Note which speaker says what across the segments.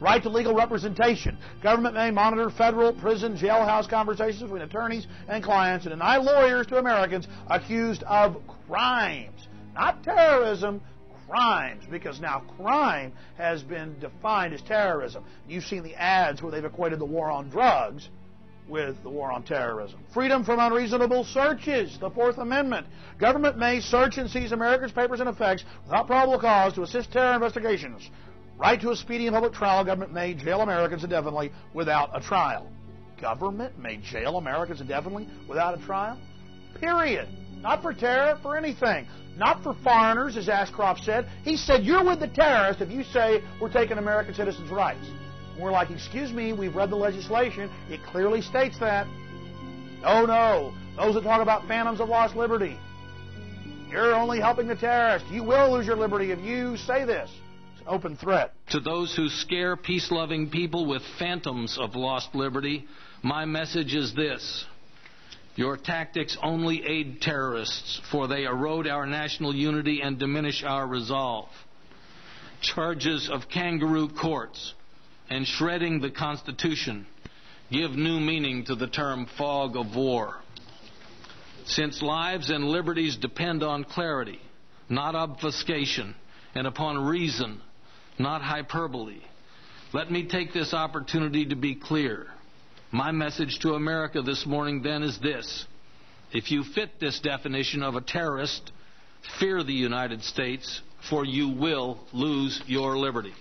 Speaker 1: Right to legal representation. Government may monitor federal, prison, jailhouse conversations between attorneys and clients and deny lawyers to Americans accused of crimes. Not terrorism, crimes, because now crime has been defined as terrorism. You've seen the ads where they've equated the war on drugs with the war on terrorism. Freedom from unreasonable searches, the Fourth Amendment. Government may search and seize Americans' papers and effects without probable cause to assist terror investigations. Right to a speedy and public trial. Government may jail Americans indefinitely without a trial. Government may jail Americans indefinitely without a trial? Period. Not for terror, for anything. Not for foreigners, as Ashcroft said. He said, you're with the terrorists if you say we're taking American citizens' rights. And we're like, excuse me, we've read the legislation. It clearly states that. Oh, no. Those that talk about phantoms of lost liberty. You're only helping the terrorists. You will lose your liberty if you say this. It's an open threat.
Speaker 2: To those who scare peace-loving people with phantoms of lost liberty, my message is this. Your tactics only aid terrorists, for they erode our national unity and diminish our resolve. Charges of kangaroo courts and shredding the Constitution give new meaning to the term fog of war. Since lives and liberties depend on clarity, not obfuscation, and upon reason, not hyperbole, let me take this opportunity to be clear. My message to America this morning then is this. If you fit this definition of a terrorist, fear the United States, for you will lose your liberty.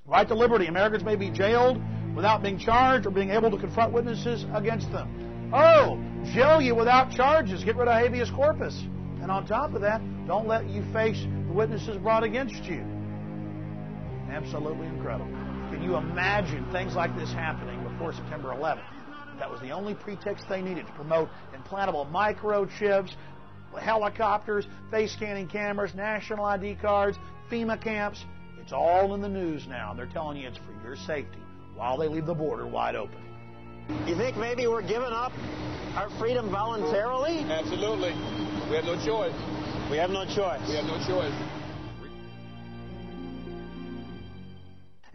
Speaker 1: Right to liberty. Americans may be jailed without being charged or being able to confront witnesses against them. Oh, jail you without charges. Get rid of habeas corpus. And on top of that, don't let you face the witnesses brought against you. Absolutely incredible. Can you imagine things like this happening before September 11th? That was the only pretext they needed to promote implantable microchips, helicopters, face scanning cameras, national ID cards, FEMA camps. It's all in the news now. They're telling you it's for your safety while they leave the border wide open.
Speaker 3: You think maybe we're giving up our freedom voluntarily?
Speaker 4: Absolutely. We have no choice.
Speaker 3: We have no choice.
Speaker 4: We have no choice.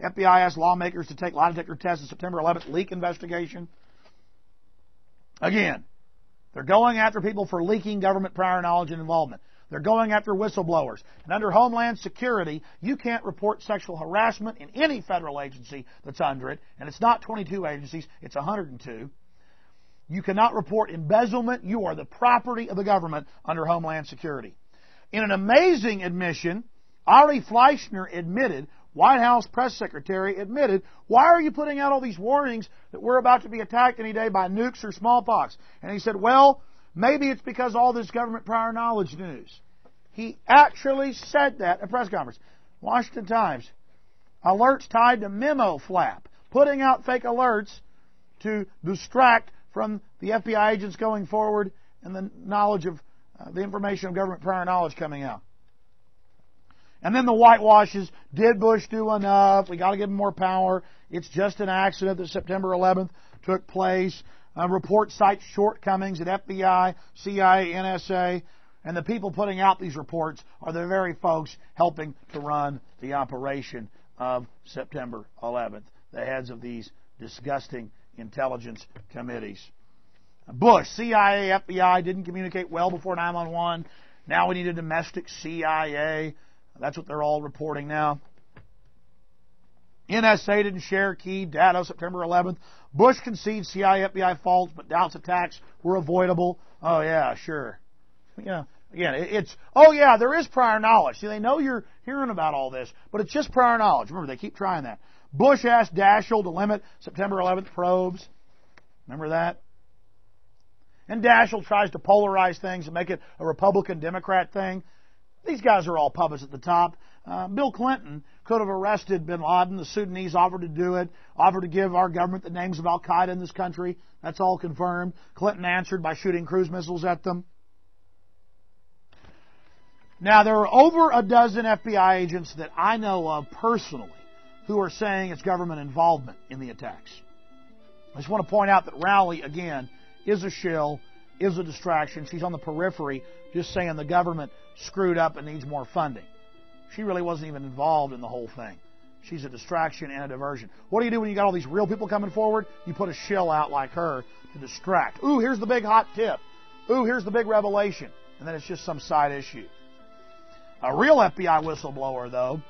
Speaker 1: FBI asked lawmakers to take lie detector tests in September 11th leak investigation. Again, they're going after people for leaking government prior knowledge and involvement. They're going after whistleblowers. And under Homeland Security, you can't report sexual harassment in any federal agency that's under it. And it's not 22 agencies, it's 102. You cannot report embezzlement. You are the property of the government under Homeland Security. In an amazing admission, Ari Fleischner admitted, White House press secretary admitted, why are you putting out all these warnings that we're about to be attacked any day by nukes or smallpox? And he said, well, maybe it's because all this government prior knowledge news. He actually said that at a press conference. Washington Times, alerts tied to memo flap, putting out fake alerts to distract from the FBI agents going forward and the knowledge of the information of government prior knowledge coming out. And then the whitewashes, did Bush do enough? We got to give him more power. It's just an accident that September 11th took place. Report cites shortcomings at FBI, CIA, NSA, and the people putting out these reports are the very folks helping to run the operation of September 11th, the heads of these disgusting intelligence committees. Bush, CIA, FBI didn't communicate well before 9/11. Now we need a domestic CIA. That's what they're all reporting now. NSA didn't share key data September 11th. Bush concedes CIA, FBI faults, but doubts attacks were avoidable. Oh, yeah, sure. Yeah, again, it's, oh, yeah, there is prior knowledge. See, they know you're hearing about all this, but it's just prior knowledge. Remember, they keep trying that. Bush asked Daschle to limit September 11th probes. Remember that? And Daschle tries to polarize things and make it a Republican-Democrat thing. These guys are all puppets at the top. Bill Clinton could have arrested bin Laden. The Sudanese offered to do it, offered to give our government the names of al-Qaeda in this country. That's all confirmed. Clinton answered by shooting cruise missiles at them. Now, there are over a dozen FBI agents that I know of personally who are saying it's government involvement in the attacks. I just want to point out that Rowley, again, is a shill, is a distraction. She's on the periphery just saying the government screwed up and needs more funding. She really wasn't even involved in the whole thing. She's a distraction and a diversion. What do you do when you got all these real people coming forward? You put a shill out like her to distract. Ooh, here's the big hot tip. Ooh, here's the big revelation. And then it's just some side issue. A real FBI whistleblower, though,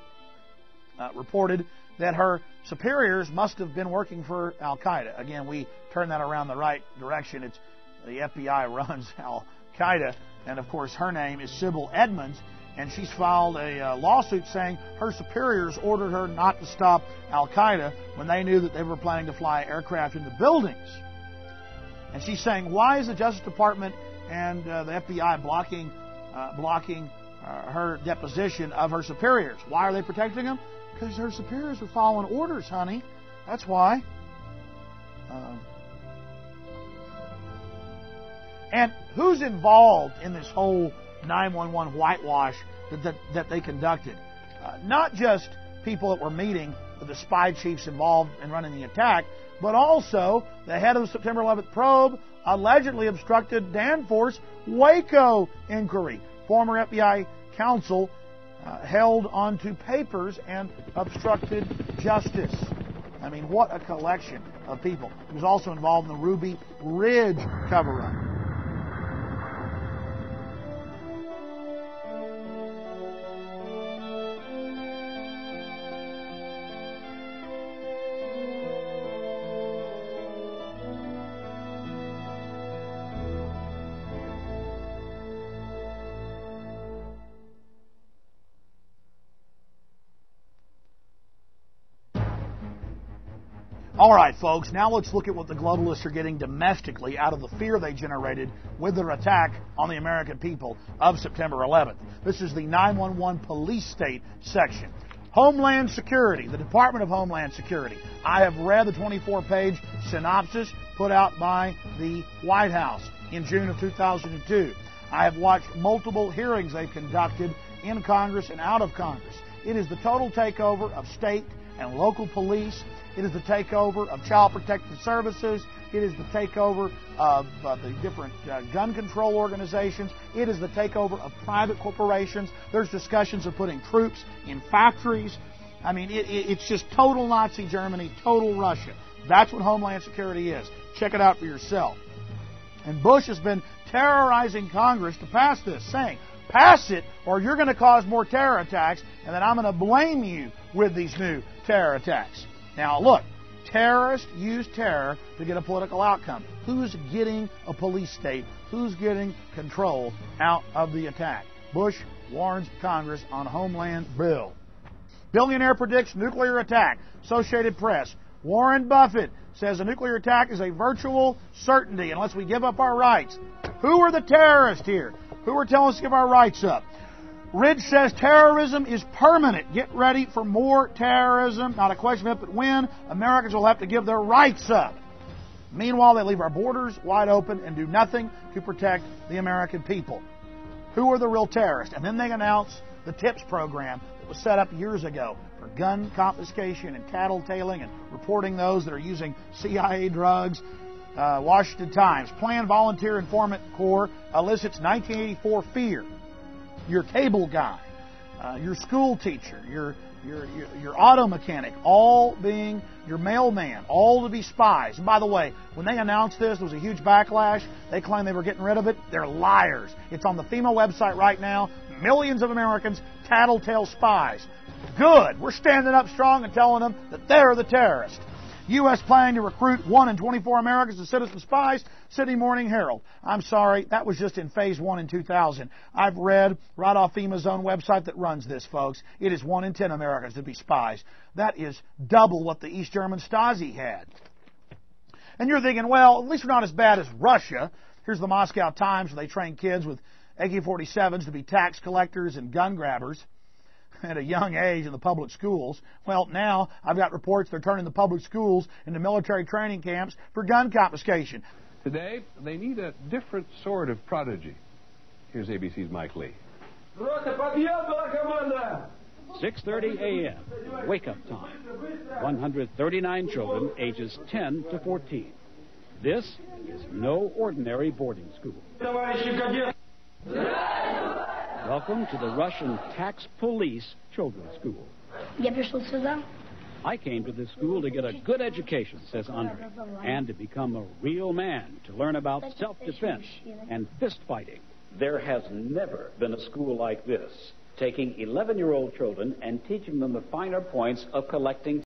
Speaker 1: reported that her superiors must have been working for Al-Qaeda. Again, we turn that around the right direction. It's the FBI runs Al-Qaeda. And, of course, her name is Sybil Edmonds. And she's filed a lawsuit saying her superiors ordered her not to stop Al-Qaeda when they knew that they were planning to fly aircraft into buildings. And she's saying, why is the Justice Department and the FBI blocking her deposition of her superiors? Why are they protecting them? Because her superiors are following orders, honey. That's why. And who's involved in this whole 911 whitewash that they conducted? Not just people that were meeting with the spy chiefs involved in running the attack, but also the head of the September 11th probe allegedly obstructed Danforth's Waco inquiry. Former FBI counsel held onto papers and obstructed justice. I mean, what a collection of people. He was also involved in the Ruby Ridge cover-up. All right, folks, now let's look at what the globalists are getting domestically out of the fear they generated with their attack on the American people of September 11th. This is the 911 police state section. Homeland Security, the Department of Homeland Security. I have read the 24-page synopsis put out by the White House in June of 2002. I have watched multiple hearings they've conducted in Congress and out of Congress. It is the total takeover of state and local police. It is the takeover of Child Protective Services. It is the takeover of the different gun control organizations. It is the takeover of private corporations. There's discussions of putting troops in factories. I mean, it's just total Nazi Germany, total Russia. That's what Homeland Security is. Check it out for yourself. And Bush has been terrorizing Congress to pass this, saying, pass it or you're going to cause more terror attacks, and then I'm going to blame you with these new terror attacks. Now, look, terrorists use terror to get a political outcome. Who's getting a police state? Who's getting control out of the attack? Bush warns Congress on Homeland bill. Billionaire predicts nuclear attack. Associated Press. Warren Buffett says a nuclear attack is a virtual certainty unless we give up our rights. Who are the terrorists here? Who are telling us to give our rights up? Ridge says terrorism is permanent. Get ready for more terrorism. Not a question of if but when. Americans will have to give their rights up. Meanwhile, they leave our borders wide open and do nothing to protect the American people. Who are the real terrorists? And then they announce the TIPS program that was set up years ago for gun confiscation and tattletaling and reporting those that are using CIA drugs. Washington Times. Planned Volunteer Informant Corps elicits 1984 fear. Your cable guy, your school teacher, your auto mechanic, all being your mailman, all to be spies. And by the way, when they announced this, there was a huge backlash. They claimed they were getting rid of it. They're liars. It's on the FEMA website right now. Millions of Americans tattletale spies. Good. We're standing up strong and telling them that they're the terrorists. U.S. planning to recruit 1 in 24 Americans as citizen spies, Sydney Morning Herald. I'm sorry, that was just in Phase 1 in 2000. I've read right off FEMA's own website that runs this, folks. It is 1 in 10 Americans to be spies. That is double what the East German Stasi had. And you're thinking, well, at least we're not as bad as Russia. Here's the Moscow Times, where they train kids with AK-47s to be tax collectors and gun grabbers at a young age in the public schools. Well, now I've got reports they're turning the public schools into military training camps for gun confiscation.
Speaker 5: Today, they need a different sort of prodigy. Here's ABC's Mike Lee.
Speaker 6: 6:30 a.m. Wake-up time. 139 children ages 10 to 14. This is no ordinary boarding school. Welcome to the Russian Tax Police Children's School.
Speaker 7: Я пришел сюда,
Speaker 6: I came to this school to get a good education, says Andre, and to become a real man, to learn about self-defense and fist fighting. There has never been a school like this, taking 11-year-old children and teaching them the finer points of collecting